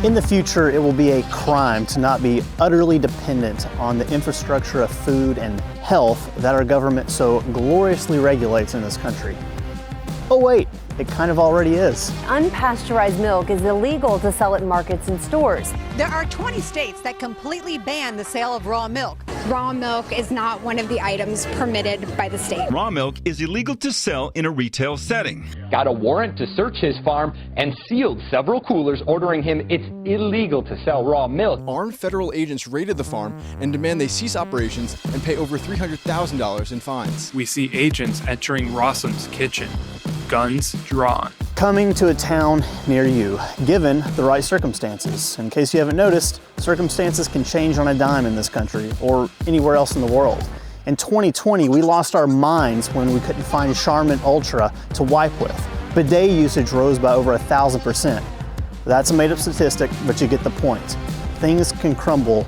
In the future, it will be a crime to not be utterly dependent on the infrastructure of food and health that our government so gloriously regulates in this country. Oh wait, it kind of already is. Unpasteurized milk is illegal to sell at markets and stores. There are 20 states that completely ban the sale of raw milk. Raw milk is not one of the items permitted by the state. Raw milk is illegal to sell in a retail setting. Got a warrant to search his farm and sealed several coolers, ordering him it's illegal to sell raw milk. Armed federal agents raided the farm and demand they cease operations and pay over $300,000 in fines. We see agents entering Rossum's kitchen, guns drawn. Coming to a town near you, given the right circumstances. In case you haven't noticed, circumstances can change on a dime in this country or anywhere else in the world. In 2020, we lost our minds when we couldn't find Charmin Ultra to wipe with. Bidet usage rose by over 1,000%. That's a made-up statistic, but you get the point. Things can crumble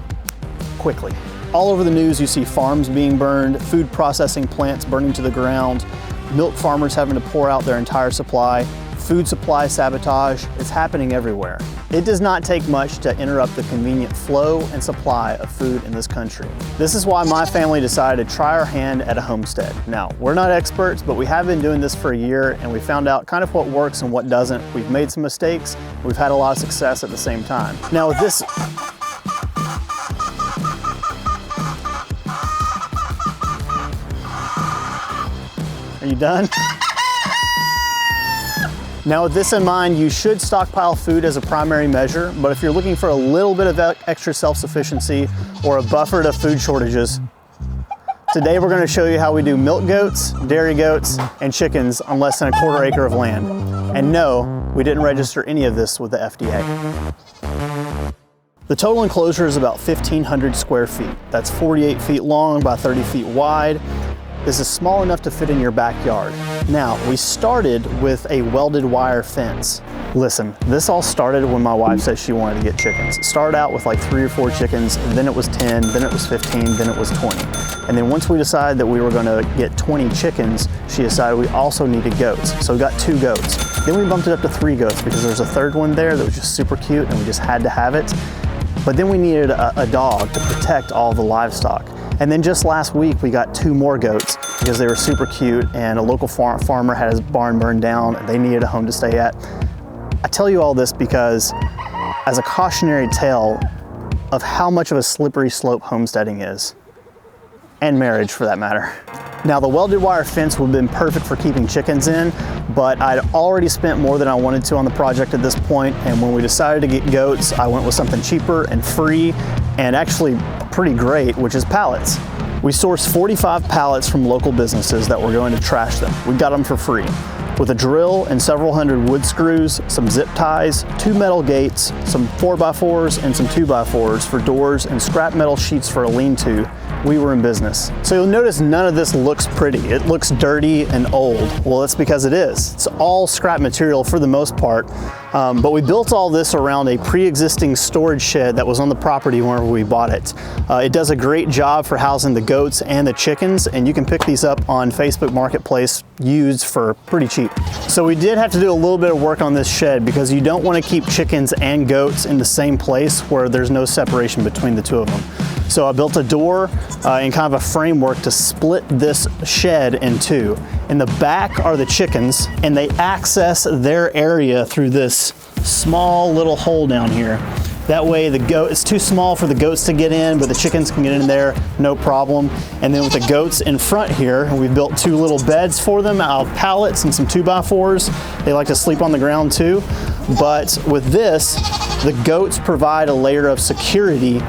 quickly. All over the news, you see farms being burned, food processing plants burning to the ground, milk farmers having to pour out their entire supply, food supply sabotage. It's happening everywhere. It does not take much to interrupt the convenient flow and supply of food in this country. This is why my family decided to try our hand at a homestead. Now, we're not experts, but we have been doing this for a year and we found out kind of what works and what doesn't. We've made some mistakes. We've had a lot of success at the same time. Now with this, are you done? Now with this in mind, you should stockpile food as a primary measure, but if you're looking for a little bit of extra self-sufficiency or a buffer to food shortages, today we're going to show you how we do milk goats, dairy goats, and chickens on less than a quarter acre of land. And no, we didn't register any of this with the FDA. The total enclosure is about 1,500 square feet. That's 48 feet long by 30 feet wide. This is small enough to fit in your backyard. Now, we started with a welded wire fence. Listen, this all started when my wife said she wanted to get chickens. It started out with like 3 or 4 chickens, then it was 10, then it was 15, then it was 20. And then once we decided that we were gonna get 20 chickens, she decided we also needed goats. So we got 2 goats. Then we bumped it up to 3 goats because there's a third one there that was just super cute and we just had to have it. But then we needed a dog to protect all the livestock. And then just last week, we got 2 more goats because they were super cute and a local farmer had his barn burned down and they needed a home to stay at. I tell you all this because as a cautionary tale of how much of a slippery slope homesteading is, and marriage for that matter. Now the welded wire fence would have been perfect for keeping chickens in, but I'd already spent more than I wanted to on the project at this point, and when we decided to get goats, I went with something cheaper and free, and actually pretty great, which is pallets. We sourced 45 pallets from local businesses that were going to trash them. We got them for free. With a drill and several hundred wood screws, some zip ties, 2 metal gates, some 4x4s and some 2x4s for doors, and scrap metal sheets for a lean-to, we were in business. So you'll notice none of this looks pretty. It looks dirty and old. Well, that's because it is. It's all scrap material for the most part, but we built all this around a pre-existing storage shed that was on the property whenever we bought it. It does a great job for housing the goats and the chickens, and you can pick these up on Facebook Marketplace used for pretty cheap. So we did have to do a little bit of work on this shed because you don't want to keep chickens and goats in the same place where there's no separation between the 2 of them. So I built a door and kind of a framework to split this shed in 2. In the back are the chickens, and they access their area through this small little hole down here. That way it's too small for the goats to get in, but the chickens can get in there, no problem. And then with the goats in front here, we built 2 little beds for them out of pallets and some 2x4s. They like to sleep on the ground too. But with this, the goats provide a layer of security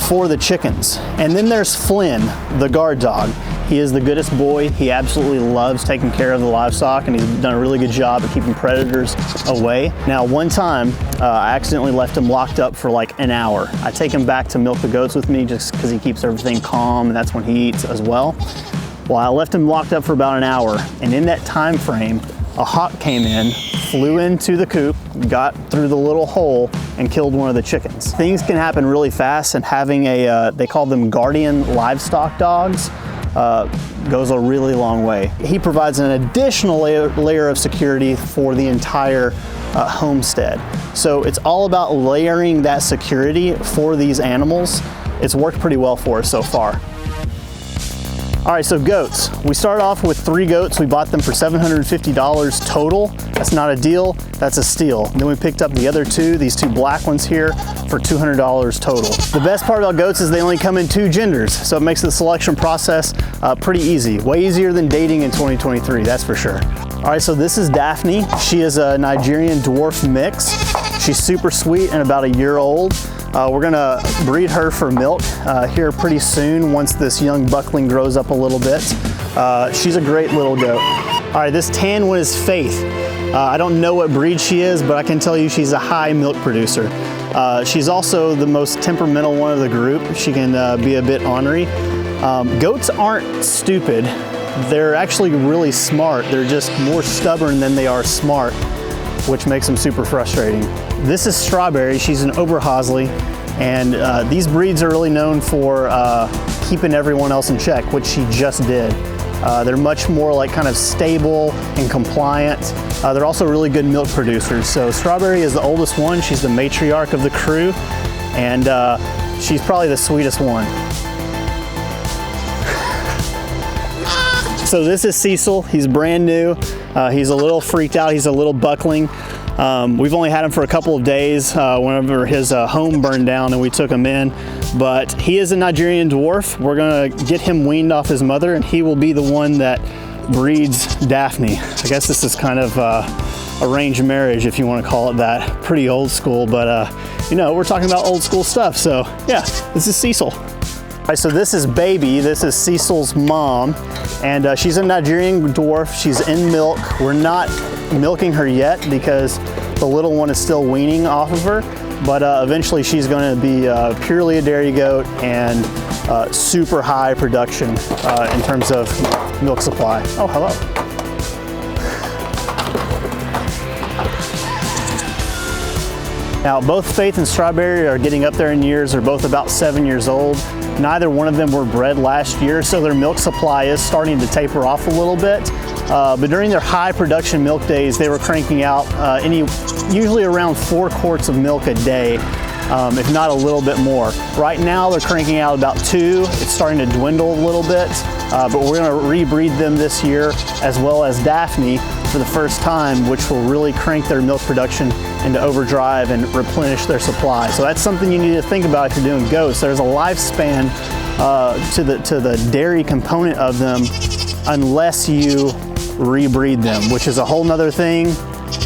for the chickens. And then there's Flynn, the guard dog. He is the goodest boy. He absolutely loves taking care of the livestock, and he's done a really good job of keeping predators away. Now, one time, I accidentally left him locked up for like an hour. I take him back to milk the goats with me just because he keeps everything calm, and that's when he eats as well. Well, I left him locked up for about an hour, and in that time frame, a hawk came in, flew into the coop, got through the little hole, and killed one of the chickens. Things can happen really fast, and having they call them guardian livestock dogs, goes a really long way. He provides an additional layer of security for the entire homestead. So it's all about layering that security for these animals. It's worked pretty well for us so far. All right, so goats. We started off with 3 goats. We bought them for $750 total. That's not a deal, that's a steal. Then we picked up the other 2, these 2 black ones here, for $200 total. The best part about goats is they only come in 2 genders, so it makes the selection process pretty easy. Way easier than dating in 2023, that's for sure. All right, so this is Daphne. She is a Nigerian dwarf mix. She's super sweet and about a year old. We're gonna breed her for milk here pretty soon once this young buckling grows up a little bit. She's a great little goat. All right, this tan one is Faith. I don't know what breed she is, but I can tell you she's a high milk producer. She's also the most temperamental one of the group. She can be a bit ornery. Goats aren't stupid. They're actually really smart. They're just more stubborn than they are smart, which makes them super frustrating. This is Strawberry. She's an Oberhausley, and these breeds are really known for keeping everyone else in check, which she just did. They're much more like kind of stable and compliant. They're also really good milk producers. So Strawberry is the oldest one. She's the matriarch of the crew, and she's probably the sweetest one. So this is Cecil. He's brand new. He's a little freaked out. He's a little buckling. We've only had him for a couple of days whenever his home burned down and we took him in, but he is a Nigerian dwarf. We're gonna get him weaned off his mother, and he will be the one that breeds Daphne. I guess this is kind of arranged marriage, if you want to call it that. Pretty old school, but you know, we're talking about old school stuff, so yeah, this is Cecil. All right, so this is Baby. This is Cecil's mom, and she's a Nigerian dwarf. She's in milk. We're not milking her yet because the little one is still weaning off of her, but eventually she's going to be purely a dairy goat and super high production in terms of milk supply. Oh, hello. Now, both Faith and Strawberry are getting up there in years. They're both about 7 years old. Neither one of them were bred last year, so their milk supply is starting to taper off a little bit. But during their high production milk days, they were cranking out usually around 4 quarts of milk a day, if not a little bit more. Right now, they're cranking out about 2. It's starting to dwindle a little bit, but we're gonna rebreed them this year, as well as Daphne for the first time, which will really crank their milk production into overdrive and replenish their supply. So that's something you need to think about if you're doing goats. There's a lifespan to the dairy component of them unless you rebreed them, which is a whole nother thing.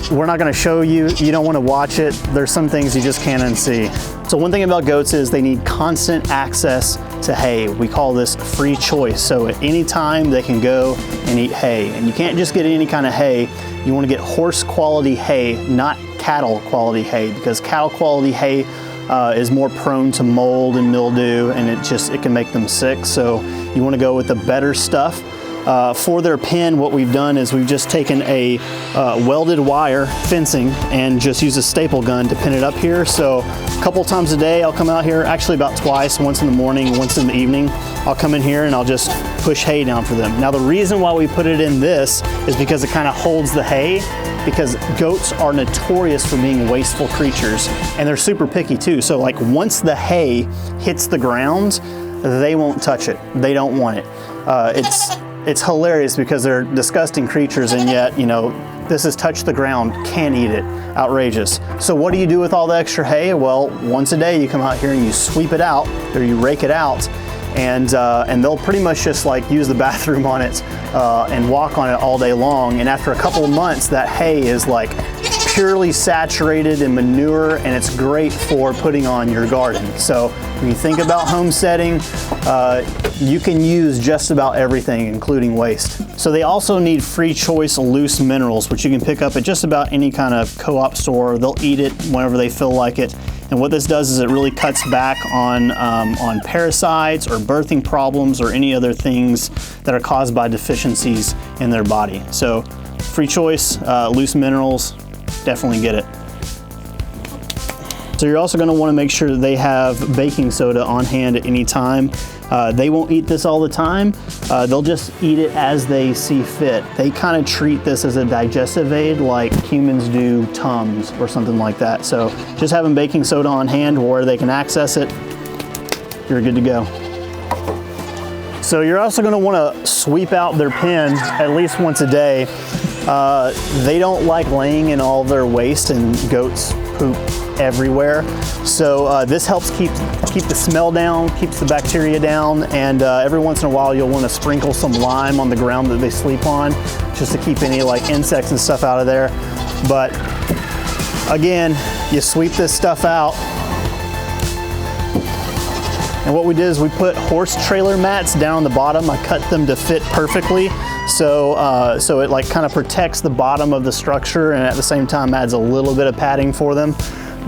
We're not gonna show you, you don't wanna watch it. There's some things you just can't unsee. So one thing about goats is they need constant access to hay. We call this free choice. So at any time they can go and eat hay. And you can't just get any kind of hay. You wanna get horse quality hay, not cattle quality hay, because cattle quality hay is more prone to mold and mildew, and it can make them sick. So you wanna go with the better stuff. For their pen, what we've done is we've just taken a welded wire fencing and just use a staple gun to pin it up here. So a couple times a day I'll come out here, actually about twice, once in the morning, once in the evening. I'll come in here and I'll just push hay down for them. Now the reason why we put it in this is because it kind of holds the hay, because goats are notorious for being wasteful creatures, and they're super picky too. So like once the hay hits the ground, they won't touch it. They don't want it. It's hilarious because they're disgusting creatures, and yet, you know, this is touch the ground, can't eat it. Outrageous. So what do you do with all the extra hay? Well, once a day you come out here and you sweep it out, or you rake it out, and they'll pretty much just like use the bathroom on it and walk on it all day long. And after a couple of months, that hay is like purely saturated in manure, and it's great for putting on your garden. So when you think about homesteading, you can use just about everything, including waste. So they also need free choice loose minerals, which you can pick up at just about any kind of co-op store. They'll eat it whenever they feel like it. And what this does is it really cuts back on parasites or birthing problems or any other things that are caused by deficiencies in their body. So free choice, loose minerals, definitely get it. So you're also going to want to make sure that they have baking soda on hand at any time. They won't eat this all the time, they'll just eat it as they see fit. They kind of treat this as a digestive aid like humans do Tums or something like that. So just having baking soda on hand where they can access it, you're good to go. So you're also going to want to sweep out their pen at least once a day. They don't like laying in all their waste, and goats poop everywhere. So this helps keep the smell down, keeps the bacteria down, and every once in a while you'll want to sprinkle some lime on the ground that they sleep on just to keep any like insects and stuff out of there. But again, you sweep this stuff out. And what we did is we put horse trailer mats down on the bottom. I cut them to fit perfectly. So, so it like kind of protects the bottom of the structure and at the same time adds a little bit of padding for them.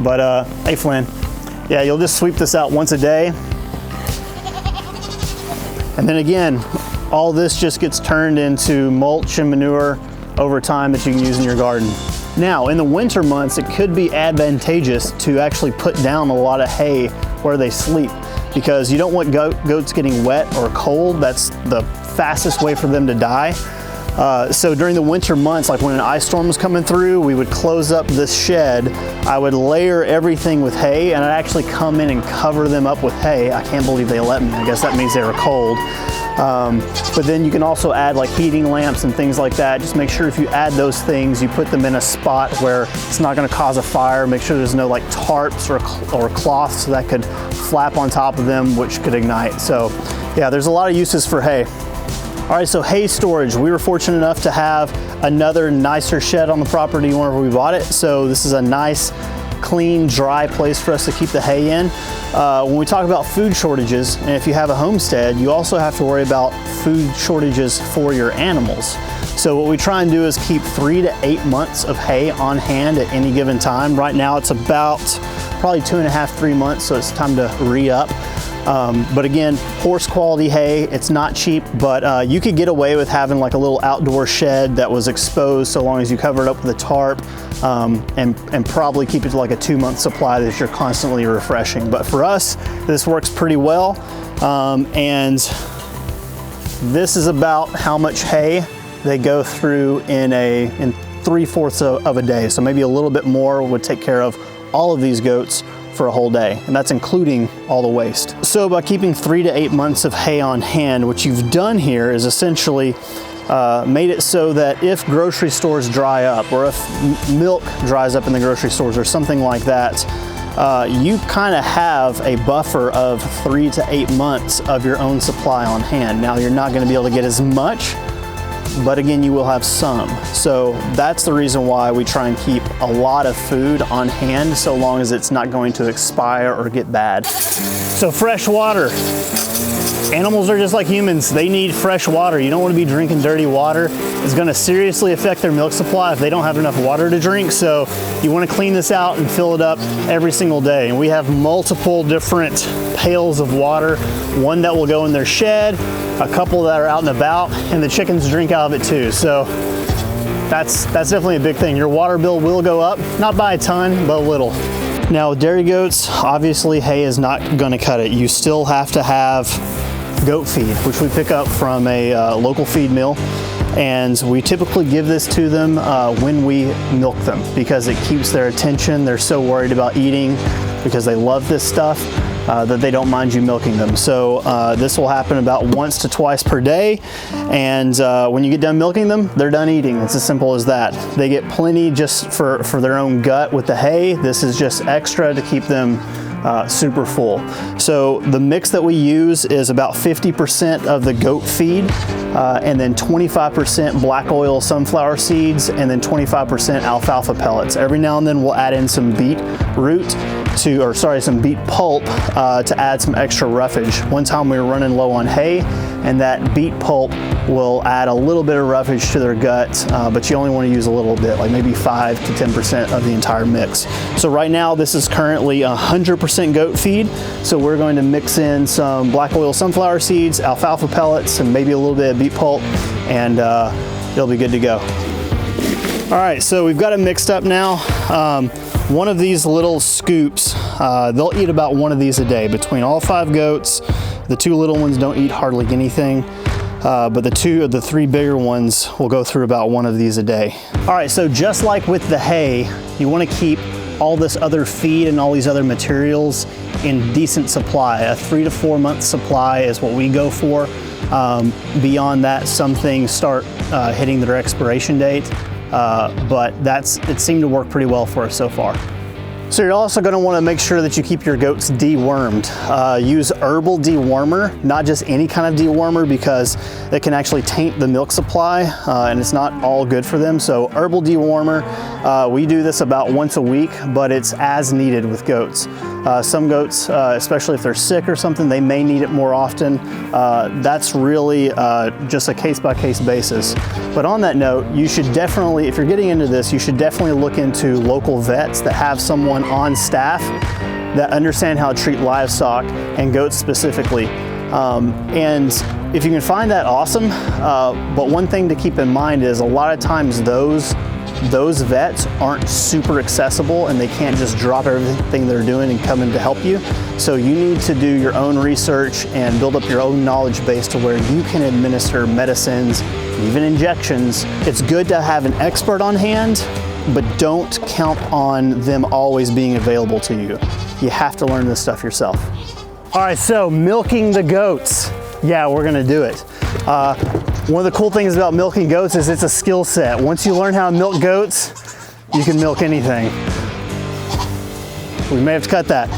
But hey Flynn, yeah, you'll just sweep this out once a day. And then again, all this just gets turned into mulch and manure over time that you can use in your garden. Now, in the winter months, it could be advantageous to actually put down a lot of hay where they sleep, because you don't want goats getting wet or cold. That's the fastest way for them to die. So during the winter months, like when an ice storm was coming through, we would close up this shed. I would layer everything with hay, and I'd actually come in and cover them up with hay. I can't believe they let me. I guess that means they were cold. But then you can also add like heating lamps and things like that. Just make sure if you add those things, you put them in a spot where it's not going to cause a fire. Make sure there's no like tarps or cloths that could flap on top of them, which could ignite. So yeah, there's a lot of uses for hay. All right, so hay storage. We were fortunate enough to have another nicer shed on the property whenever we bought it. So this is a nice, clean, dry place for us to keep the hay in. When we talk about food shortages, and if you have a homestead, you also have to worry about food shortages for your animals. So what we try and do is keep 3 to 8 months of hay on hand at any given time. Right now it's about probably 2.5, 3 months, so it's time to re-up. But again, horse quality hay, it's not cheap, but you could get away with having like a little outdoor shed that was exposed so long as you cover it up with a tarp, and probably keep it to like a 2-month supply that you're constantly refreshing. But for us, this works pretty well. And this is about how much hay they go through in 3/4 of a day. So maybe a little bit more would take care of all of these goats for a whole day, and that's including all the waste. So by keeping 3 to 8 months of hay on hand, what you've done here is essentially made it so that if grocery stores dry up, or if milk dries up in the grocery stores or something like that, you kind of have a buffer of 3 to 8 months of your own supply on hand. Now you're not going to be able to get as much, but again, you will have some. So that's the reason why we try and keep a lot of food on hand, so long as it's not going to expire or get bad. So fresh water. Animals are just like humans. They need fresh water. You don't want to be drinking dirty water. It's going to seriously affect their milk supply if they don't have enough water to drink. So you want to clean this out and fill it up every single day. And we have multiple different pails of water. One that will go in their shed, a couple that are out and about, and the chickens drink out of it too. So that's definitely a big thing. Your water bill will go up, not by a ton, but a little. Now with dairy goats, obviously hay is not going to cut it. You still have to have goat feed, which we pick up from a local feed mill, and we typically give this to them when we milk them, because it keeps their attention. They're so worried about eating because they love this stuff that they don't mind you milking them. So this will happen about once to twice per day, and when you get done milking them, they're done eating. It's as simple as that. They get plenty just for their own gut with the hay. This is just extra to keep them super full. So the mix that we use is about 50% of the goat feed, and then 25% black oil sunflower seeds, and then 25% alfalfa pellets. Every now and then we'll add in some beet root some beet pulp to add some extra roughage. One time we were running low on hay, and that beet pulp will add a little bit of roughage to their gut, but you only want to use a little bit, like maybe 5 to 10% of the entire mix. So right now this is currently 100% goat feed, so we're going to mix in some black oil sunflower seeds, alfalfa pellets, and maybe a little bit of beet pulp, and it'll be good to go. All right, so we've got it mixed up now. One of these little scoops, they'll eat about one of these a day. Between all 5 goats, the 2 little ones don't eat hardly anything. but the 2 of the 3 bigger ones will go through about 1 of these a day. All right, so just like with the hay, you want to keep all this other feed and all these other materials in decent supply. A 3 to 4 month supply is what we go for. Beyond that, some things start hitting their expiration date, but it seemed to work pretty well for us so far. So you're also going to want to make sure that you keep your goats dewormed. Use herbal dewormer, not just any kind of dewormer, because it can actually taint the milk supply and it's not all good for them. So herbal dewormer, we do this about once a week, but it's as needed with goats. Some goats, especially if they're sick or something, they may need it more often. That's really just a case-by-case basis. But on that note, you should definitely, if you're getting into this, you should definitely look into local vets that have someone on staff that understand how to treat livestock and goats specifically. And if you can find that, awesome. But one thing to keep in mind is a lot of times those vets aren't super accessible and they can't just drop everything they're doing and come in to help you. So you need to do your own research and build up your own knowledge base to where you can administer medicines, even injections. It's good to have an expert on hand, but don't count on them always being available to you. You have to learn this stuff yourself. All right, so milking the goats. Yeah, we're gonna do it. One of the cool things about milking goats is it's a skill set. Once you learn how to milk goats, you can milk anything. We may have to cut that.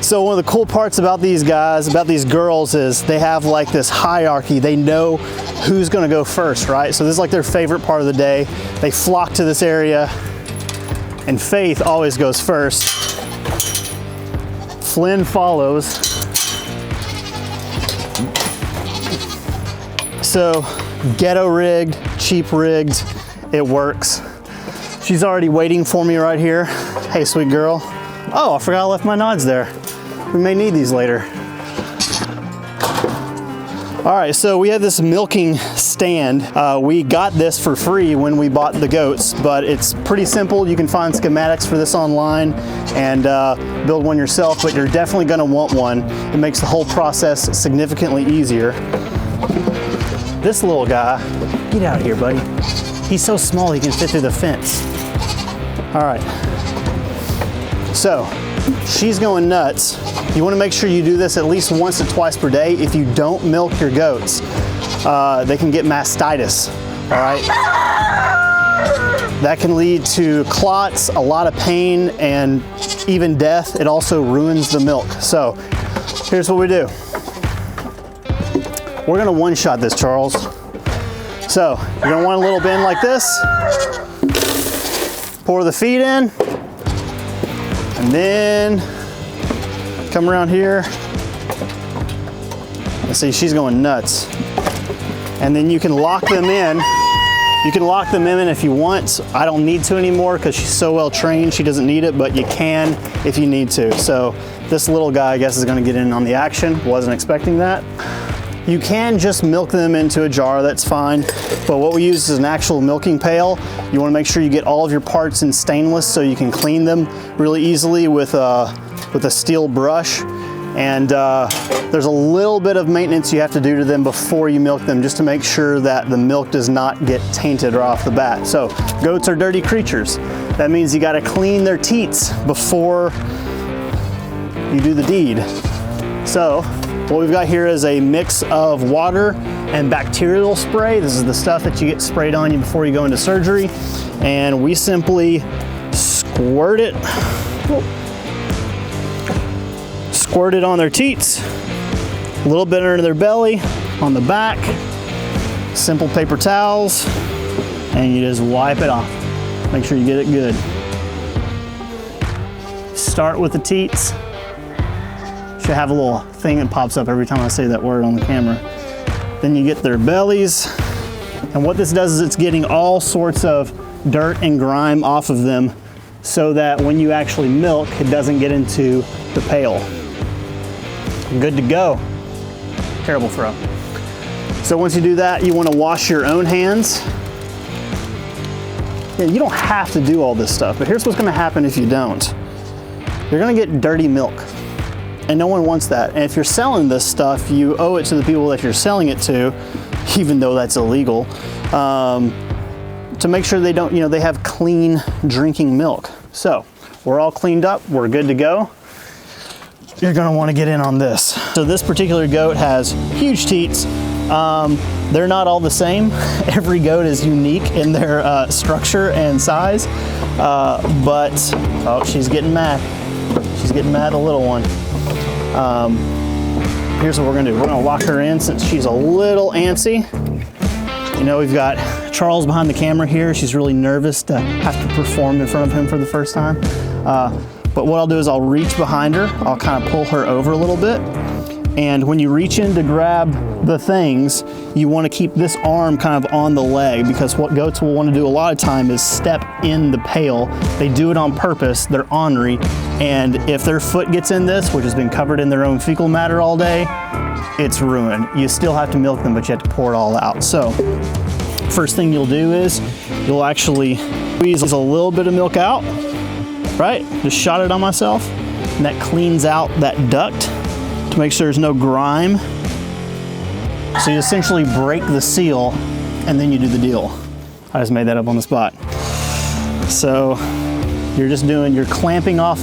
So one of the cool parts about these guys, about these girls, is they have like this hierarchy. They know who's gonna go first, right? So this is like their favorite part of the day. They flock to this area, and Faith always goes first. Flynn follows. So ghetto rigged, cheap rigged, it works. She's already waiting for me right here. Hey, sweet girl. Oh, I forgot I left my nods there. We may need these later. All right, so we have this milking stand. We got this for free when we bought the goats, but it's pretty simple. You can find schematics for this online and build one yourself, but you're definitely gonna want one. It makes the whole process significantly easier. This little guy, get out of here, buddy. He's so small he can fit through the fence. All right. So, she's going nuts. You want to make sure you do this at least once to twice per day. If you don't milk your goats, they can get mastitis, all right? That can lead to clots, a lot of pain, and even death. It also ruins the milk. So, here's what we do. We're gonna one-shot this, Charles. So, you're gonna want a little bend like this. Pour the feed in. And then come around here. Let's see, she's going nuts. And then you can lock them in. You can lock them in if you want. I don't need to anymore because she's so well trained, she doesn't need it, but you can if you need to. So this little guy, I guess, is gonna get in on the action. Wasn't expecting that. You can just milk them into a jar, that's fine. But what we use is an actual milking pail. You wanna make sure you get all of your parts in stainless so you can clean them really easily with a steel brush. And there's a little bit of maintenance you have to do to them before you milk them, just to make sure that the milk does not get tainted right off the bat. So goats are dirty creatures. That means you gotta clean their teats before you do the deed. So, what we've got here is a mix of water and bacterial spray. This is the stuff that you get sprayed on you before you go into surgery. And we simply squirt it on their teats, a little bit under their belly, on the back, simple paper towels, and you just wipe it off. Make sure you get it good. Start with the teats. Should have a little thing that pops up every time I say that word on the camera. Then you get their bellies. And what this does is it's getting all sorts of dirt and grime off of them so that when you actually milk, it doesn't get into the pail. Good to go. Terrible throw. So once you do that, you want to wash your own hands. Yeah, you don't have to do all this stuff, but here's what's going to happen if you don't. You're going to get dirty milk. And no one wants that. And if you're selling this stuff, you owe it to the people that you're selling it to, even though that's illegal, to make sure they don't, they have clean drinking milk. So we're all cleaned up, we're good to go. You're gonna wanna get in on this. So this particular goat has huge teats. They're not all the same. Every goat is unique in their structure and size, but, oh, she's getting mad. She's getting mad, the little one. Here's what we're gonna do. We're gonna lock her in since she's a little antsy. We've got Charles behind the camera here. She's really nervous to have to perform in front of him for the first time. But what I'll do is I'll reach behind her. I'll kind of pull her over a little bit. And when you reach in to grab the things, you want to keep this arm kind of on the leg, because what goats will want to do a lot of time is step in the pail. They do it on purpose. They're ornery. And if their foot gets in this, which has been covered in their own fecal matter all day, it's ruined. You still have to milk them, but you have to pour it all out. So first thing you'll do is you'll actually squeeze a little bit of milk out, right? Just shot it on myself, and that cleans out that duct to make sure there's no grime. So you essentially break the seal and then you do the deal. I just made that up on the spot. So you're clamping off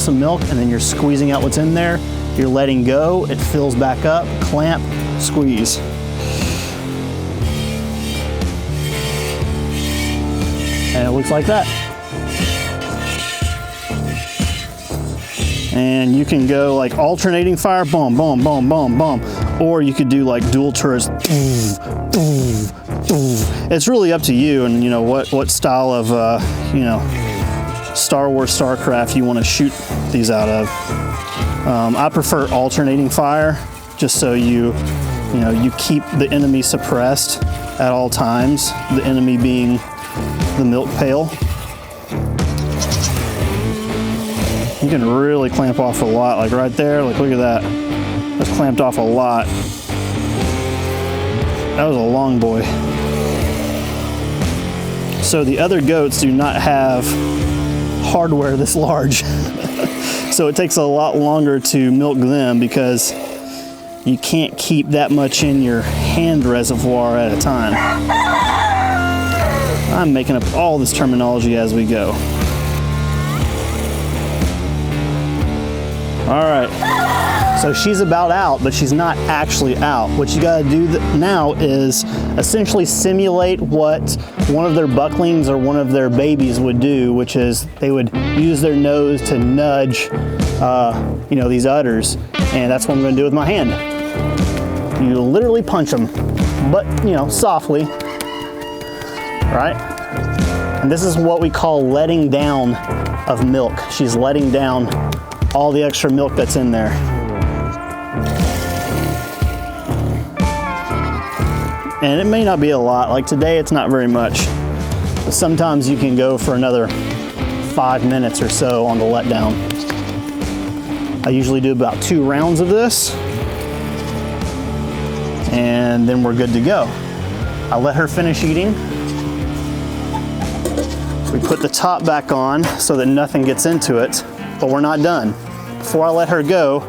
some milk, and then you're squeezing out what's in there. You're letting go, it fills back up, clamp, squeeze. And it looks like that. And you can go like alternating fire, boom, boom, boom, boom, boom. Or you could do like dual turrets. It's really up to you and what style of Star Wars StarCraft you want to shoot these out of. I prefer alternating fire, just so you keep the enemy suppressed at all times, the enemy being the milk pail. You can really clamp off a lot, like right there, like look at that. That's clamped off a lot. That was a long boy. So the other goats do not have hardware this large. So it takes a lot longer to milk them because you can't keep that much in your hand reservoir at a time. I'm making up all this terminology as we go. All right, so she's about out, but she's not actually out. What you gotta do now is essentially simulate what one of their bucklings or one of their babies would do, which is they would use their nose to nudge, these udders, and that's what I'm gonna do with my hand. You literally punch them, but softly, right? And this is what we call letting down of milk. She's letting down all the extra milk that's in there. And it may not be a lot, like today it's not very much, but sometimes you can go for another 5 minutes or so on the letdown. I usually do about 2 rounds of this, and then we're good to go. I let her finish eating. We put the top back on so that nothing gets into it, but we're not done. Before I let her go,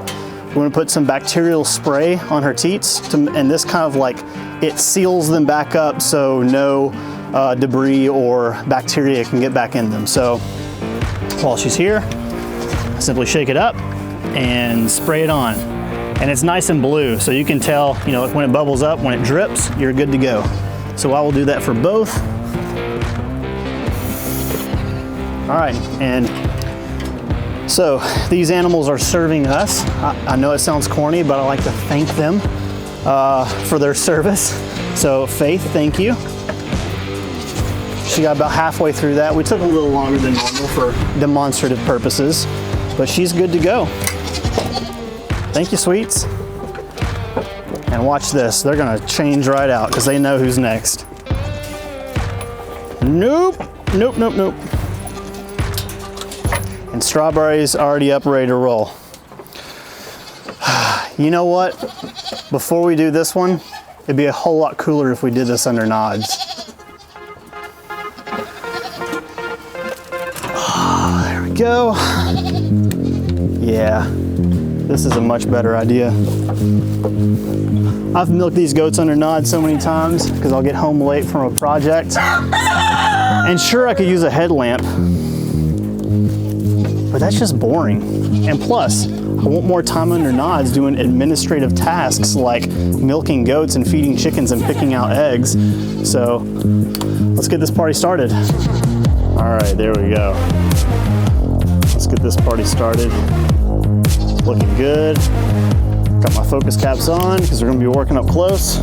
we're gonna put some bacterial spray on her teats, and this kind of like, it seals them back up so no debris or bacteria can get back in them. So while she's here, I simply shake it up and spray it on. And it's nice and blue, so you can tell, when it bubbles up, when it drips, you're good to go. So I will do that for both. All right, and so these animals are serving us. I know it sounds corny, but I like to thank them for their service. So Faith, thank you. She got about halfway through that. We took a little longer than normal for demonstrative purposes, but she's good to go. Thank you, sweets. And watch this, they're gonna change right out because they know who's next. Nope, nope, nope, nope. And Strawberry's already up, ready to roll. You know what? Before we do this one, it'd be a whole lot cooler if we did this under nods. Oh, there we go. Yeah, This is a much better idea. I've milked these goats under nod so many times because I'll get home late from a project. And sure, I could use a headlamp, but that's just boring. And plus, I want more time under nods doing administrative tasks like milking goats and feeding chickens and picking out eggs. So let's get this party started. All right, there we go. Let's get this party started. Looking good. Got my focus caps on because we're gonna be working up close.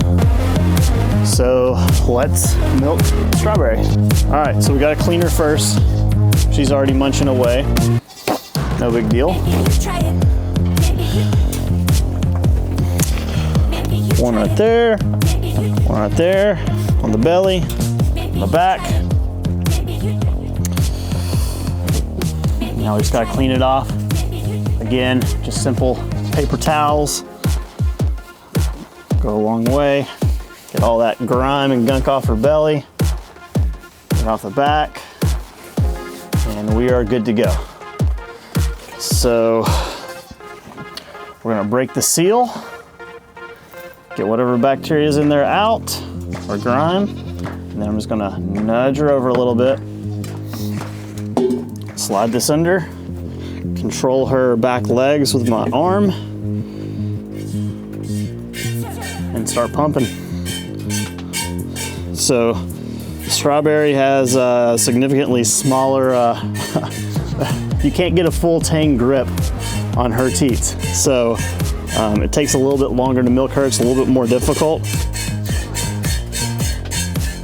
So let's milk Strawberry. All right, so we gotta clean her first. She's already munching away. No big deal. One right there, one right there, on the belly, on the back. Now we just gotta clean it off. Again, just simple paper towels. Go a long way. Get all that grime and gunk off her belly. Get off the back. And we are good to go. So we're gonna break the seal. Get whatever bacteria is in there out, or grime. And then I'm just gonna nudge her over a little bit. Slide this under. Control her back legs with my arm. And start pumping. So Strawberry has a significantly smaller, you can't get a full tang grip on her teats. So it takes a little bit longer to milk her. It's a little bit more difficult.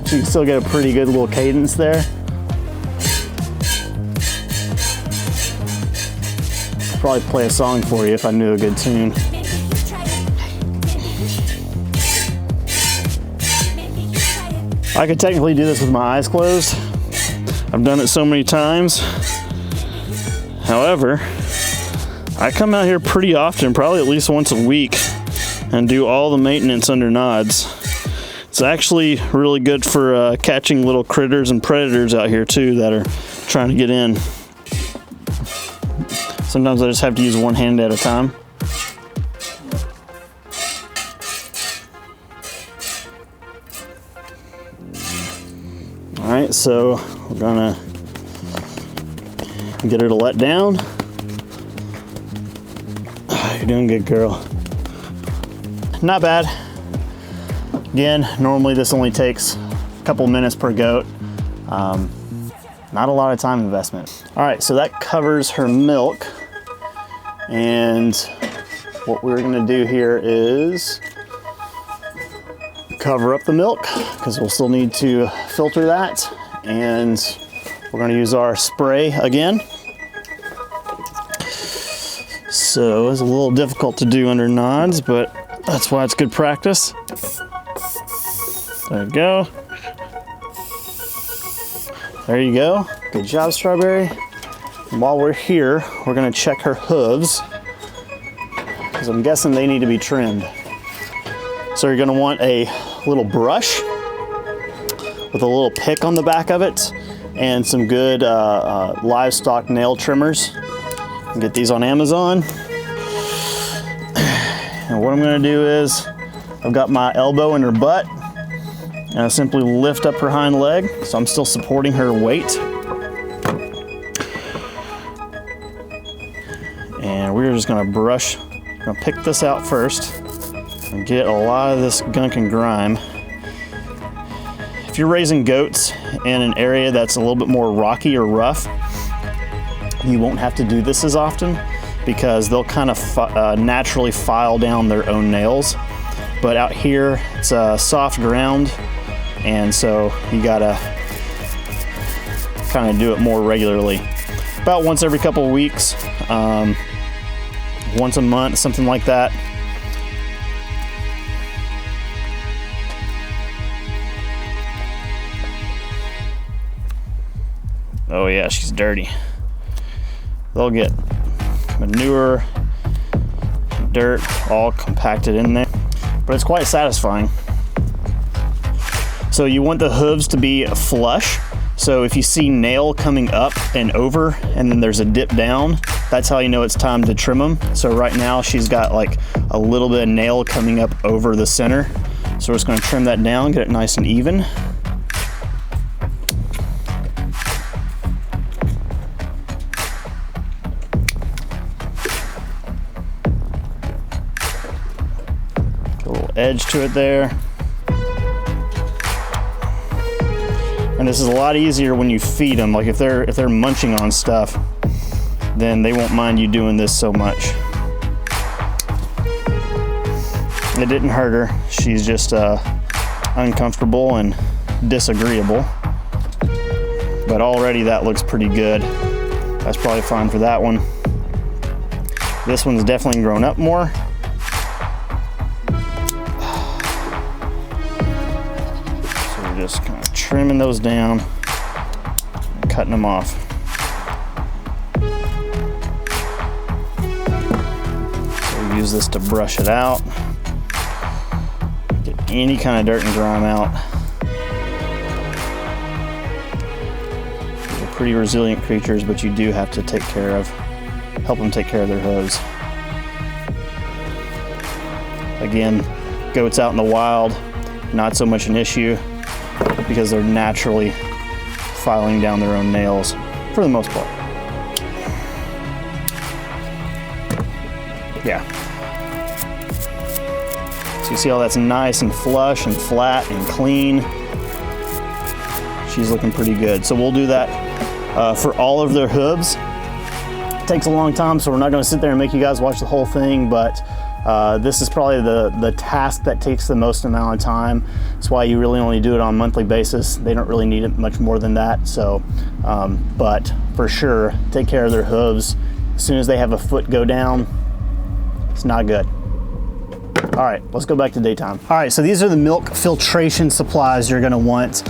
You can still get a pretty good little cadence there. I'd probably play a song for you if I knew a good tune. I could technically do this with my eyes closed. I've done it so many times. However, I come out here pretty often, probably at least once a week, and do all the maintenance under nods. It's actually really good for catching little critters and predators out here too that are trying to get in. Sometimes I just have to use one hand at a time. All right, so we're gonna get her to let down. You're doing good, girl. Not bad. Again, normally this only takes a couple minutes per goat. Not a lot of time investment. All right, so that covers her milk. And what we're gonna do here is cover up the milk because we'll still need to filter that. And we're gonna use our spray again. So it's a little difficult to do under nods, but that's why it's good practice. There you go. There you go. Good job, Strawberry. And while we're here, we're gonna check her hooves because I'm guessing they need to be trimmed. So you're gonna want a little brush with a little pick on the back of it and some good livestock nail trimmers. You can get these on Amazon. And what I'm gonna do is, I've got my elbow in her butt, and I simply lift up her hind leg, so I'm still supporting her weight. And we're just gonna brush, gonna pick this out first, and get a lot of this gunk and grime. If you're raising goats in an area that's a little bit more rocky or rough, you won't have to do this as often because they'll kind of naturally file down their own nails. But out here, it's a soft ground, and so you gotta kind of do it more regularly. About once every couple of weeks, once a month, something like that. Oh yeah, she's dirty. They'll get manure, dirt, all compacted in there, but it's quite satisfying. So you want the hooves to be flush. So if you see nail coming up and over, and then there's a dip down, that's how you know it's time to trim them. So right now she's got like a little bit of nail coming up over the center. So we're just gonna trim that down, get it nice and even. Get a little edge to it there. And this is a lot easier when you feed them. Like if they're munching on stuff, then they won't mind you doing this so much. It didn't hurt her. She's just uncomfortable and disagreeable. But already that looks pretty good. That's probably fine for that one. This one's definitely grown up more. So we're just kind of trimming those down, and cutting them off. So we use this to brush it out. Get any kind of dirt and grime out. They're pretty resilient creatures, but you do have to help them take care of their hooves. Again, goats out in the wild, not so much an issue because they're naturally filing down their own nails for the most part. Yeah. So you see how that's nice and flush and flat and clean. She's looking pretty good. So we'll do that for all of their hooves. It takes a long time, so we're not gonna sit there and make you guys watch the whole thing, but this is probably the task that takes the most amount of time. That's why you really only do it on a monthly basis. They don't really need it much more than that. So, but for sure, take care of their hooves. As soon as they have a foot go down, it's not good. All right, let's go back to daytime. All right, so these are the milk filtration supplies you're gonna want.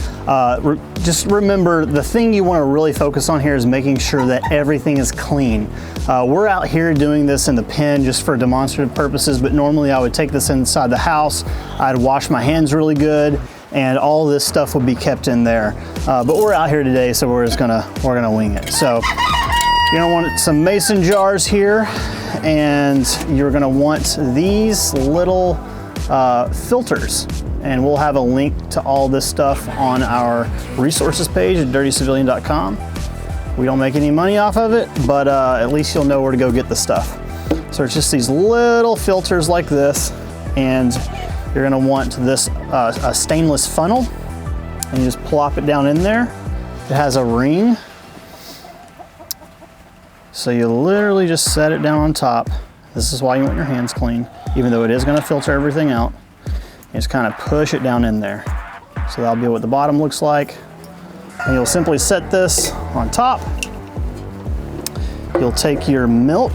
Just remember, the thing you wanna really focus on here is making sure that everything is clean. We're out here doing this in the pen just for demonstrative purposes, but normally I would take this inside the house, I'd wash my hands really good, and all this stuff would be kept in there. But we're out here today, so we're gonna wing it. So you're gonna want some mason jars here, and you're gonna want these little filters, and we'll have a link to all this stuff on our resources page at dirtycivilian.com. We don't make any money off of it, but at least you'll know where to go get the stuff. So it's just these little filters like this, and you're gonna want this a stainless funnel, and you just plop it down in there. It has a ring. So you literally just set it down on top. This is why you want your hands clean, even though it is gonna filter everything out. You just kind of push it down in there. So that'll be what the bottom looks like. And you'll simply set this on top. You'll take your milk.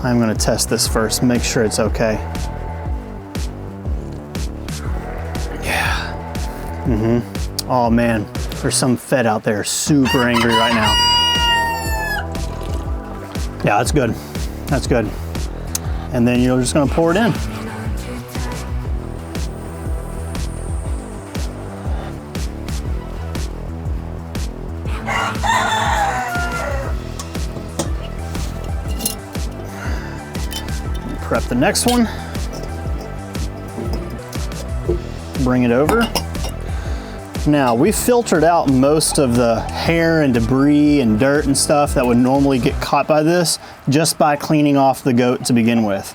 I'm gonna test this first, make sure it's okay. Yeah. Oh man, there's some fed out there super angry right now. Yeah, that's good. That's good. And then you're just gonna pour it in. Prep the next one. Bring it over. Now, we filtered out most of the hair and debris and dirt and stuff that would normally get caught by this just by cleaning off the goat to begin with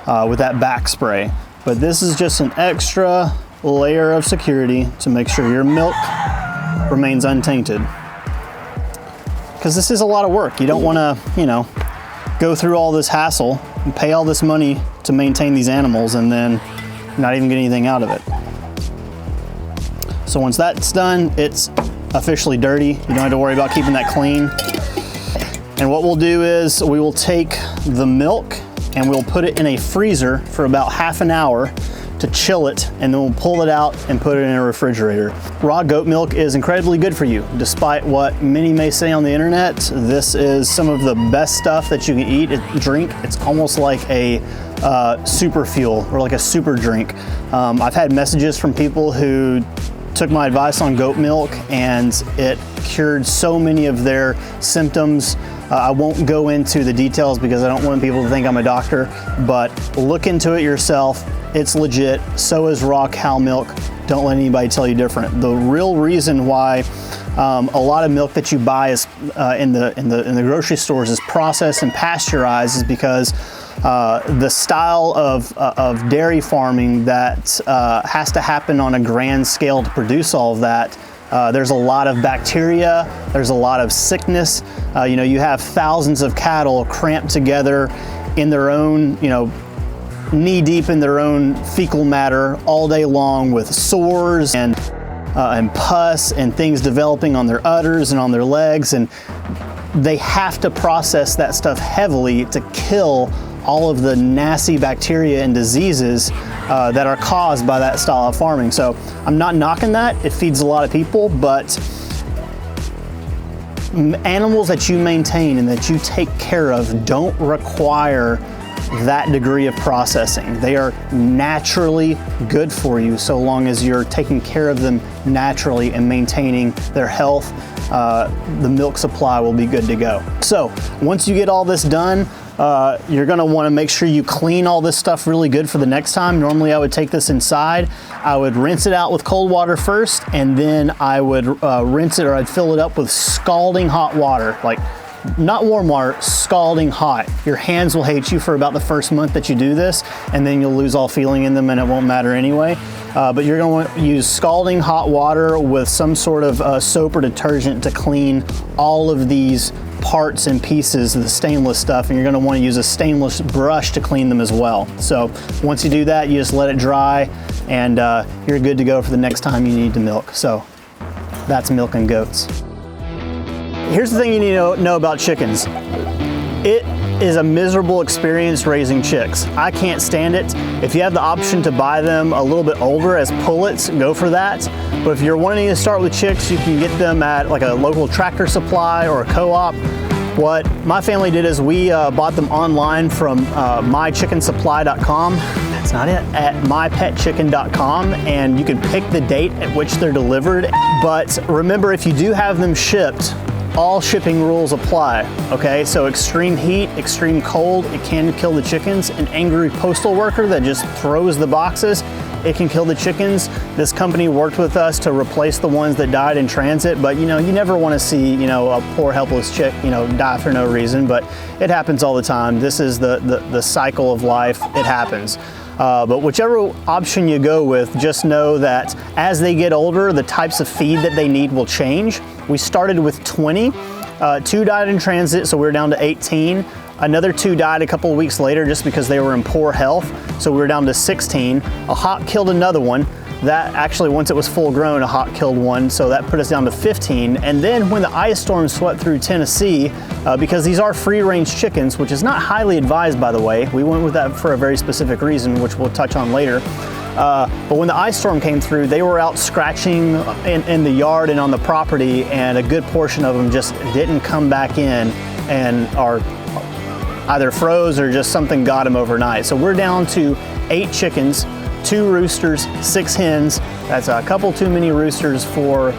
that back spray. But this is just an extra layer of security to make sure your milk remains untainted. Because this is a lot of work. You don't want to, go through all this hassle and pay all this money to maintain these animals and then not even get anything out of it. So once that's done, it's officially dirty. You don't have to worry about keeping that clean. And what we'll do is we will take the milk and we'll put it in a freezer for about half an hour to chill it, and then we'll pull it out and put it in a refrigerator. Raw goat milk is incredibly good for you. Despite what many may say on the internet, this is some of the best stuff that you can eat and drink. It's almost like a super fuel or like a super drink. I've had messages from people who took my advice on goat milk, and it cured so many of their symptoms. I won't go into the details because I don't want people to think I'm a doctor, but look into it yourself. It's legit. So is raw cow milk. Don't let anybody tell you different. The real reason why a lot of milk that you buy is in the grocery stores is processed and pasteurized is because the style of dairy farming that has to happen on a grand scale to produce all of that. There's a lot of bacteria, there's a lot of sickness. You know, you have thousands of cattle cramped together in their own, you know, knee deep in their own fecal matter all day long with sores and pus and things developing on their udders and on their legs, and they have to process that stuff heavily to kill all of the nasty bacteria and diseases that are caused by that style of farming. So I'm not knocking that. It feeds a lot of people, but animals that you maintain and that you take care of don't require that degree of processing. They are naturally good for you so long as you're taking care of them naturally and maintaining their health. The milk supply will be good to go. So once you get all this done, you're gonna wanna make sure you clean all this stuff really good for the next time. Normally I would take this inside. I would rinse it out with cold water first, and then I would rinse it, or I'd fill it up with scalding hot water, like not warm water, scalding hot. Your hands will hate you for about the first month that you do this, and then you'll lose all feeling in them and it won't matter anyway. But you're gonna want to use scalding hot water with some sort of soap or detergent to clean all of these parts and pieces of the stainless stuff, and you're gonna wanna use a stainless brush to clean them as well. So once you do that, you just let it dry, and you're good to go for the next time you need to milk. So that's milking goats. Here's the thing you need to know about chickens. It is a miserable experience raising chicks. I can't stand it. If you have the option to buy them a little bit older as pullets, go for that. But if you're wanting to start with chicks, you can get them at like a local Tractor Supply or a co-op. What my family did is we bought them online from mychickensupply.com. That's not it, at mypetchicken.com, and you can pick the date at which they're delivered. But remember, if you do have them shipped, all shipping rules apply, okay? So extreme heat, extreme cold, it can kill the chickens. An angry postal worker that just throws the boxes, it can kill the chickens. This company worked with us to replace the ones that died in transit, but you know, you never wanna see, you know, a poor helpless chick, you know, die for no reason, but it happens all the time. This is the cycle of life, it happens. But whichever option you go with, just know that as they get older, the types of feed that they need will change. We started with 20, 2 died in transit, so we were down to 18. Another 2 died a couple of weeks later just because they were in poor health, so we were down to 16. A hawk killed another one. That actually, once it was full grown, a hawk killed one, so that put us down to 15. And then when the ice storm swept through Tennessee, because these are free-range chickens, which is not highly advised, by the way. We went with that for a very specific reason, which we'll touch on later. But when the ice storm came through, they were out scratching in the yard and on the property, and a good portion of them just didn't come back in and are either froze or just something got them overnight. So we're down to 8 chickens, 2 roosters, 6 hens. That's a couple too many roosters for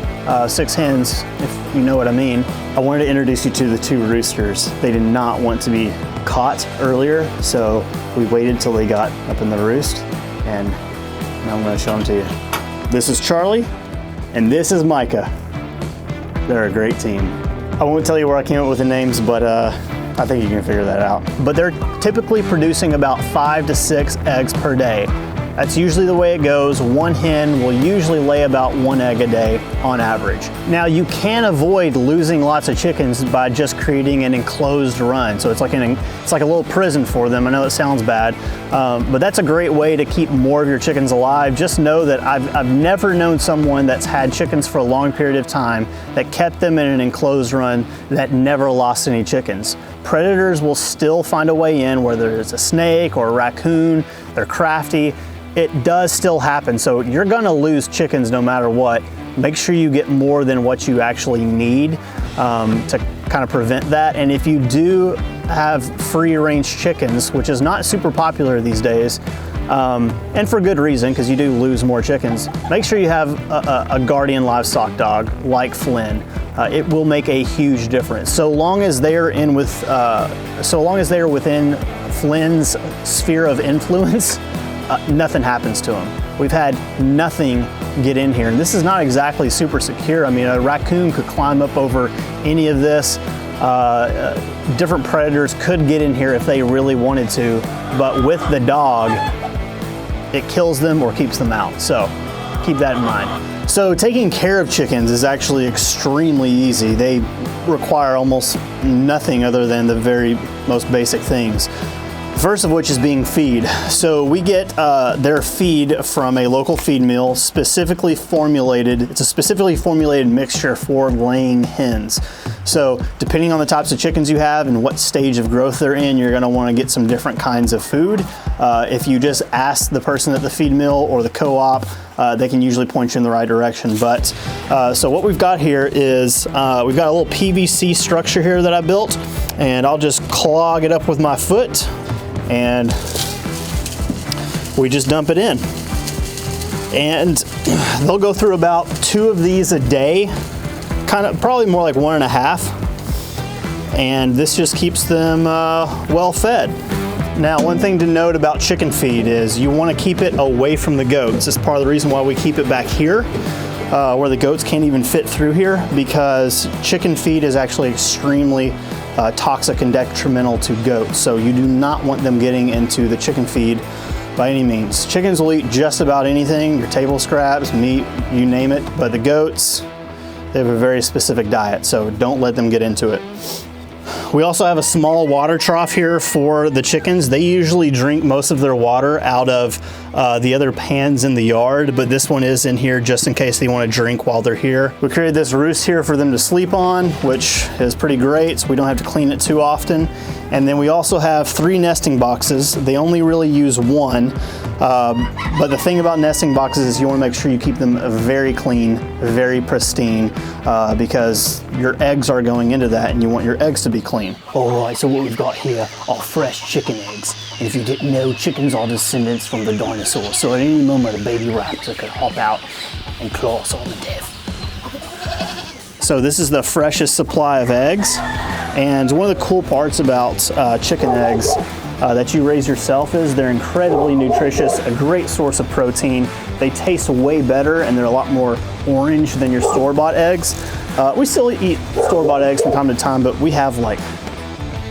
6 hens, if you know what I mean. I wanted to introduce you to the 2 roosters. They did not want to be caught earlier, so we waited till they got up in the roost, and now I'm gonna show them to you. This is Charlie, and this is Micah. They're a great team. I won't tell you where I came up with the names, but I think you can figure that out. But they're typically producing about 5 to 6 eggs per day. That's usually the way it goes. One hen will usually lay about 1 egg a day on average. Now you can avoid losing lots of chickens by just creating an enclosed run. So it's like a little prison for them. I know it sounds bad, but that's a great way to keep more of your chickens alive. Just know that I've never known someone that's had chickens for a long period of time that kept them in an enclosed run that never lost any chickens. Predators will still find a way in, whether it's a snake or a raccoon. They're crafty. It does still happen, so you're gonna lose chickens no matter what. Make sure you get more than what you actually need to kind of prevent that. And if you do have free-range chickens, which is not super popular these days, and for good reason, because you do lose more chickens. Make sure you have a guardian livestock dog like Flynn. It will make a huge difference. So long as they are within Flynn's sphere of influence, nothing happens to them. We've had nothing get in here, and this is not exactly super secure. I mean, a raccoon could climb up over any of this. Different predators could get in here if they really wanted to, but with the dog, it kills them or keeps them out. So keep that in mind. So taking care of chickens is actually extremely easy. They require almost nothing other than the very most basic things. First of which is being feed. So we get their feed from a local feed mill, specifically formulated. It's a specifically formulated mixture for laying hens. So depending on the types of chickens you have and what stage of growth they're in, you're gonna wanna get some different kinds of food. If you just ask the person at the feed mill or the co-op, they can usually point you in the right direction. But so what we've got here is, we've got a little PVC structure here that I built, and I'll just clog it up with my foot, and we just dump it in. And they'll go through about 2 of these a day, probably more like 1.5. And this just keeps them well fed. Now, one thing to note about chicken feed is you want to keep it away from the goats. This is part of the reason why we keep it back here, where the goats can't even fit through here, because chicken feed is actually extremely toxic and detrimental to goats. So you do not want them getting into the chicken feed by any means. Chickens will eat just about anything, your table scraps, meat, you name it, but the goats, they have a very specific diet, so don't let them get into it. We also have a small water trough here for the chickens. They usually drink most of their water out of the other pans in the yard, but this one is in here just in case they want to drink while they're here. We created this roost here for them to sleep on, which is pretty great, so we don't have to clean it too often. And then we also have 3 nesting boxes. They only really use 1, but the thing about nesting boxes is you want to make sure you keep them very clean, very pristine, because your eggs are going into that and you want your eggs to be clean. All right, so what we've got here are fresh chicken eggs. And if you didn't know, chickens are descendants from the dinosaurs, so at any moment a baby raptor could hop out and claw us all to death. So this is the freshest supply of eggs. And one of the cool parts about chicken eggs that you raise yourself is they're incredibly nutritious, a great source of protein. They taste way better and they're a lot more orange than your store-bought eggs. We still eat store-bought eggs from time to time, but we have like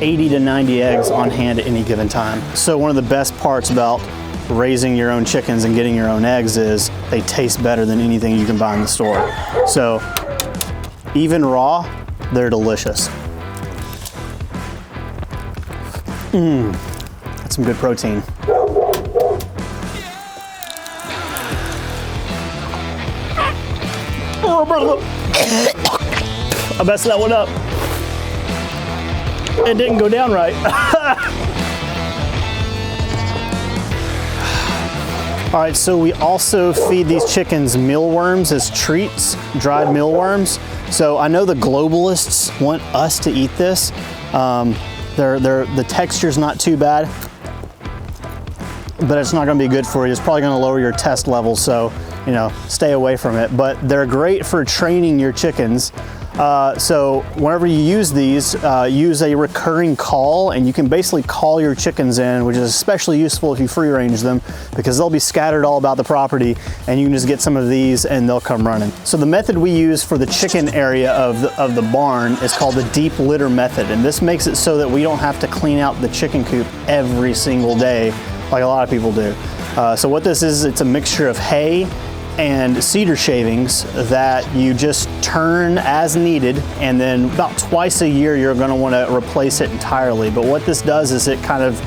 80 to 90 eggs on hand at any given time. So one of the best parts about raising your own chickens and getting your own eggs is they taste better than anything you can buy in the store. So even raw, they're delicious. That's some good protein. I messed that one up. It didn't go down right. All right, so we also feed these chickens mealworms as treats, dried mealworms. So I know the globalists want us to eat this. The texture's not too bad, but it's not gonna be good for you. It's probably gonna lower your test levels, so you know, stay away from it. But they're great for training your chickens. So whenever you use these, use a recurring call, and you can basically call your chickens in, which is especially useful if you free range them, because they'll be scattered all about the property, and you can just get some of these and they'll come running. So the method we use for the chicken area of the barn is called the deep litter method, and this makes it so that we don't have to clean out the chicken coop every single day like a lot of people do. So what this is, it's a mixture of hay and cedar shavings that you just turn as needed, and then about twice a year you're going to want to replace it entirely. But what this does is it kind of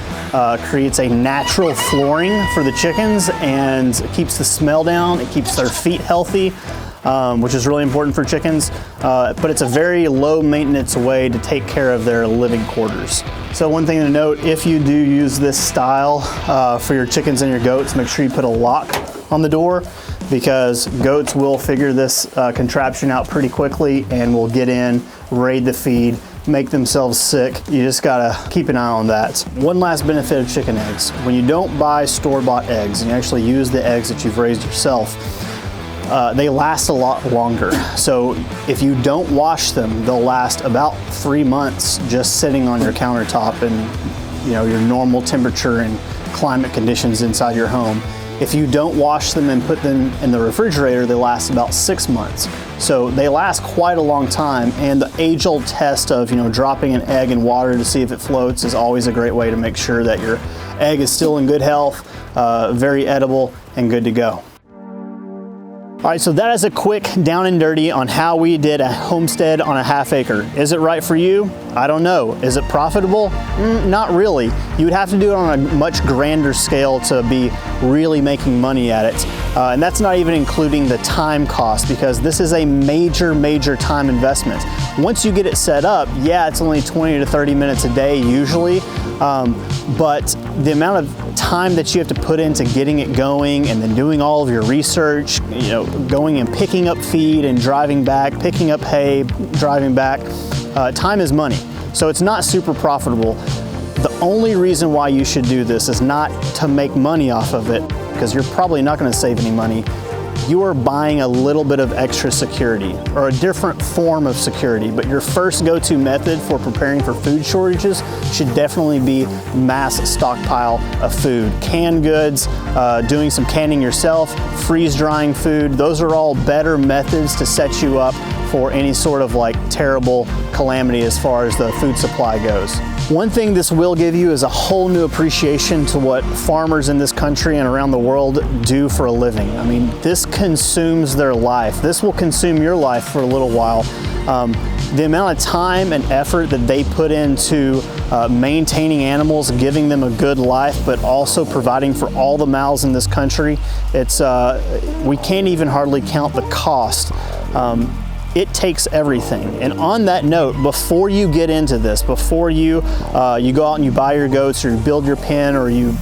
creates a natural flooring for the chickens and it keeps the smell down, it keeps their feet healthy, which is really important for chickens, but it's a very low maintenance way to take care of their living quarters. So one thing to note, if you do use this style for your chickens and your goats, make sure you put a lock on the door, because goats will figure this contraption out pretty quickly and will get in, raid the feed, make themselves sick. You just gotta keep an eye on that. One last benefit of chicken eggs. When you don't buy store-bought eggs and you actually use the eggs that you've raised yourself, they last a lot longer. So if you don't wash them, they'll last about 3 months just sitting on your countertop and, you know, your normal temperature and climate conditions inside your home. If you don't wash them and put them in the refrigerator, they last about 6 months. So they last quite a long time, and the age-old test of, you know, dropping an egg in water to see if it floats is always a great way to make sure that your egg is still in good health, very edible, and good to go. All right, so that is a quick down and dirty on how we did a homestead on a ½ acre. Is it right for you? I don't know. Is it profitable? Not really. You would have to do it on a much grander scale to be really making money at it. And that's not even including the time cost, because this is a major time investment. Once you get it set up, yeah, it's only 20 to 30 minutes a day usually, but the amount of time that you have to put into getting it going and then doing all of your research, you know, going and picking up feed and driving back, picking up hay, driving back, time is money. So it's not super profitable. The only reason why you should do this is not to make money off of it, because you're probably not going to save any money. You are buying a little bit of extra security, or a different form of security, but your first go-to method for preparing for food shortages should definitely be mass stockpile of food. Canned goods, doing some canning yourself, freeze drying food, those are all better methods to set you up for any sort of like terrible calamity as far as the food supply goes. One thing this will give you is a whole new appreciation to what farmers in this country and around the world do for a living. I mean, this consumes their life. This will consume your life for a little while. The amount of time and effort that they put into maintaining animals, giving them a good life, but also providing for all the mouths in this country, it's we can't even hardly count the cost. It takes everything. And on that note, before you get into this, before you you go out and you buy your goats or you build your pen or you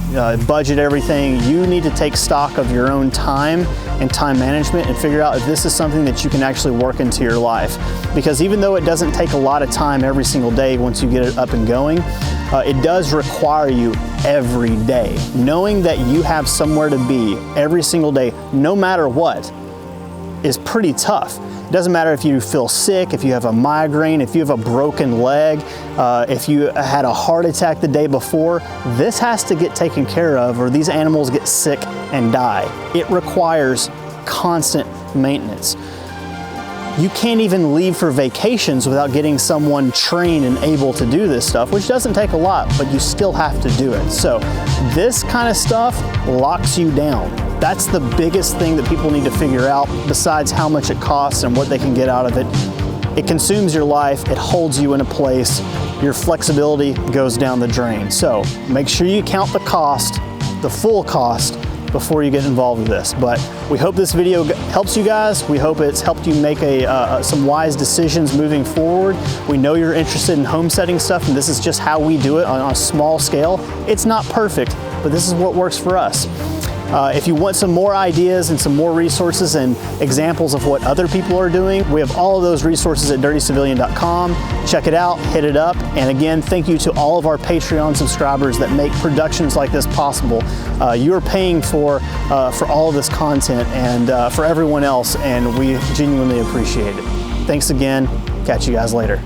budget everything, you need to take stock of your own time and time management and figure out if this is something that you can actually work into your life. Because even though it doesn't take a lot of time every single day once you get it up and going, it does require you every day. Knowing that you have somewhere to be every single day, no matter what, is pretty tough. It doesn't matter if you feel sick, if you have a migraine, if you have a broken leg, if you had a heart attack the day before, this has to get taken care of or these animals get sick and die. It requires constant maintenance. You can't even leave for vacations without getting someone trained and able to do this stuff, which doesn't take a lot, but you still have to do it. So this kind of stuff locks you down. That's the biggest thing that people need to figure out, besides how much it costs and what they can get out of it. It consumes your life, it holds you in a place, your flexibility goes down the drain. So make sure you count the cost, the full cost, before you get involved with this. But we hope this video helps you guys. We hope it's helped you make some wise decisions moving forward. We know you're interested in homesteading stuff, and this is just how we do it on a small scale. It's not perfect, but this is what works for us. If you want some more ideas and some more resources and examples of what other people are doing, we have all of those resources at dirtycivilian.com. Check it out, hit it up. And again, thank you to all of our Patreon subscribers that make productions like this possible. You're paying for all of this content and for everyone else, and we genuinely appreciate it. Thanks again. Catch you guys later.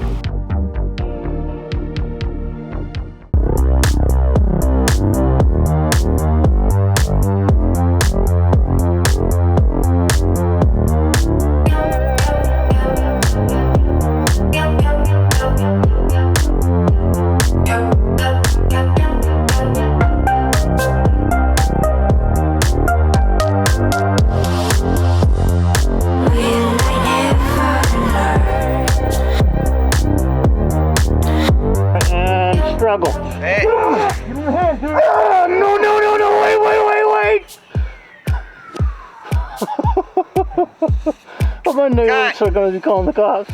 Struggle. Hey. No, wait. I'm under here, so I'm going to be calling the cops.